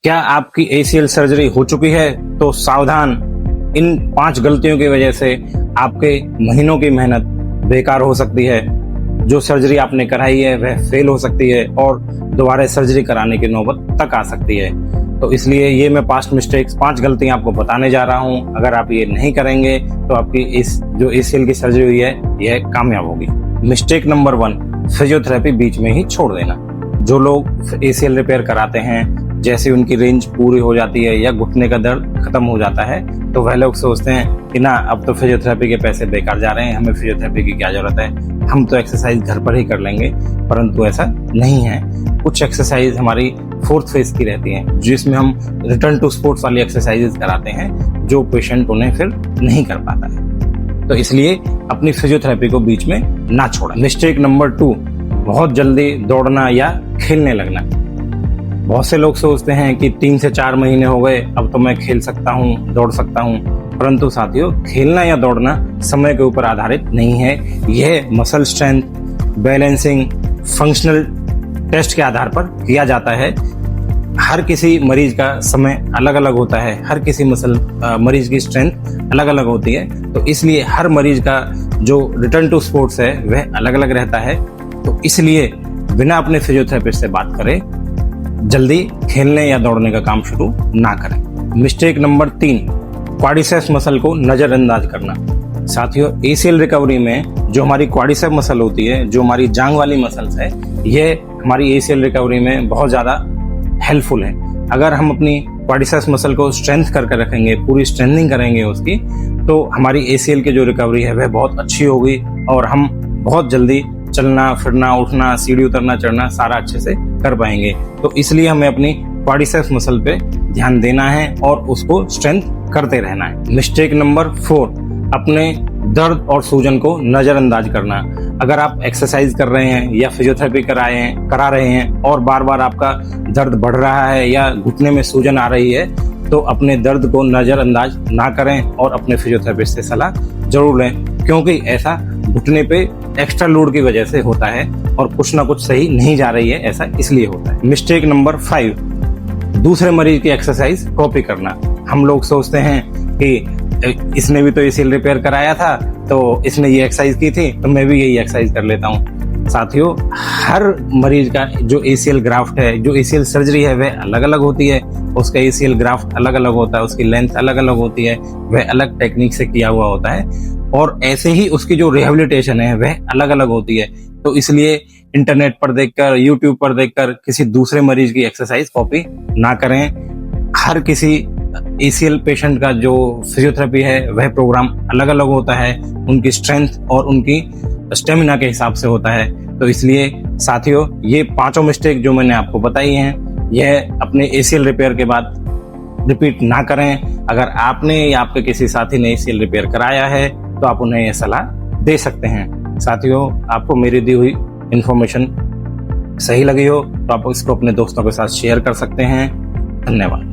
क्या आपकी ACL surgery हो चुकी है? तो सावधान, इन 5 गलतियों की वजह से आपके महीनों की मेहनत बेकार हो सकती है। जो सर्जरी आपने कराई है वह फेल हो सकती है और दोबारा सर्जरी कराने की नौबत तक आ सकती है। तो इसलिए ये मैं पास्ट मिस्टेक्स 5 गलतियां आपको बताने जा रहा हूं। अगर आप ये नहीं करेंगे तो आपकी इस जो ACL की सर्जरी हुई है यह कामयाब होगी। मिस्टेक नंबर 1, फिजियोथेरेपी बीच में ही छोड़ देना। जो लोग ACL रिपेयर कराते हैं, जैसे उनकी रेंज पूरी हो जाती है या घुटने का दर्द खत्म हो जाता है, तो वह लोग सोचते हैं कि ना अब तो फिजियोथेरेपी के पैसे बेकार जा रहे हैं, हमें फिजियोथेरेपी की क्या जरूरत है, हम तो एक्सरसाइज घर पर ही कर लेंगे। परंतु ऐसा नहीं है। कुछ एक्सरसाइज हमारी 4th फेज की रहती हैं, जिसमें हम रिटर्न टू स्पोर्ट्स वाली एक्सरसाइजेज कराते हैं, जो पेशेंट उन्हें फिर नहीं कर पाता है। तो इसलिए अपनी फिजियोथेरेपी को बीच में ना छोड़ें। मिस्टेक नंबर 2, बहुत जल्दी दौड़ना या खेलने लगना। बहुत से लोग सोचते हैं कि 3 से 4 महीने हो गए, अब तो मैं खेल सकता हूँ, दौड़ सकता हूँ। परंतु साथियों, खेलना या दौड़ना समय के ऊपर आधारित नहीं है। यह muscle strength, balancing, functional test के आधार पर किया जाता है। हर किसी मरीज का समय अलग अलग होता है, हर किसी मरीज की स्ट्रेंथ अलग अलग होती है। तो इसलिए हर मरीज का जो रिटर्न टू स्पोर्ट्स है वह अलग अलग रहता है। तो इसलिए बिना अपने फिजियोथेरेपिस्ट से बात करे जल्दी खेलने या दौड़ने का काम शुरू ना करें। मिस्टेक नंबर 3, क्वाड्रिसेप्स मसल को नजरअंदाज करना। साथियों, ACL रिकवरी में जो हमारी क्वाड्रिसेप्स मसल होती है, जो हमारी जांग वाली मसल्स है, ये हमारी ACL रिकवरी में बहुत ज्यादा हेल्पफुल है। अगर हम अपनी क्वाड्रिसेप्स मसल को स्ट्रेंथ करके रखेंगे, पूरी स्ट्रेंथनिंग करेंगे उसकी, तो हमारी ACL की जो रिकवरी है वह बहुत अच्छी होगी और हम बहुत जल्दी चलना, फिरना, उठना, सीढ़ी उतरना, चढ़ना सारा अच्छे से कर पाएंगे। तो इसलिए हमें अपनी क्वाड्रिसेप्स मसल पे ध्यान देना है और उसको स्ट्रेंथ करते रहना है। मिस्टेक नंबर 4, अपने दर्द और सूजन को नजरअंदाज करना। अगर आप एक्सरसाइज कर रहे हैं या फिजियोथेरेपी करा रहे हैं और बार बार आपका दर्द बढ़ रहा है या घुटने में सूजन आ रही है, तो अपने दर्द को नजरअंदाज ना करें और अपने फिजियोथेरेपिस्ट से सलाह जरूर लें, क्योंकि ऐसा घुटने पे एक्स्ट्रा लोड की वजह से होता है और कुछ ना कुछ सही नहीं जा रही है, ऐसा इसलिए होता है। मिस्टेक नंबर 5, दूसरे मरीज की एक्सरसाइज कॉपी करना। हम लोग सोचते हैं कि इसने भी तो ACL रिपेयर कराया था, तो इसने ये एक्सरसाइज की थी, तो मैं भी यही एक्सरसाइज कर लेता हूँ। साथियों, हर मरीज का जो ACL ग्राफ्ट है, जो ACL सर्जरी है, वह अलग अलग होती है। उसका ACL ग्राफ्ट अलग अलग होता है, उसकी लेंथ अलग अलग होती है, वह अलग टेक्निक से किया हुआ होता है और ऐसे ही उसकी जो रिहेबिलिटेशन है वह अलग अलग होती है। तो इसलिए इंटरनेट पर देखकर, YouTube पर देखकर किसी दूसरे मरीज की एक्सरसाइज कॉपी ना करें। हर किसी ACL पेशेंट का जो फिजियोथेरेपी है वह प्रोग्राम अलग अलग होता है, उनकी स्ट्रेंथ और उनकी स्टेमिना के हिसाब से होता है। तो इसलिए साथियों, ये 5 मिस्टेक जो मैंने आपको बताई हैं, यह अपने ACL रिपेयर के बाद रिपीट ना करें। अगर आपने या आपके किसी साथी ने ACL रिपेयर कराया है तो आप उन्हें यह सलाह दे सकते हैं। साथियों, आपको मेरी दी हुई इंफॉर्मेशन सही लगी हो तो आप इसको अपने दोस्तों के साथ शेयर कर सकते हैं। धन्यवाद।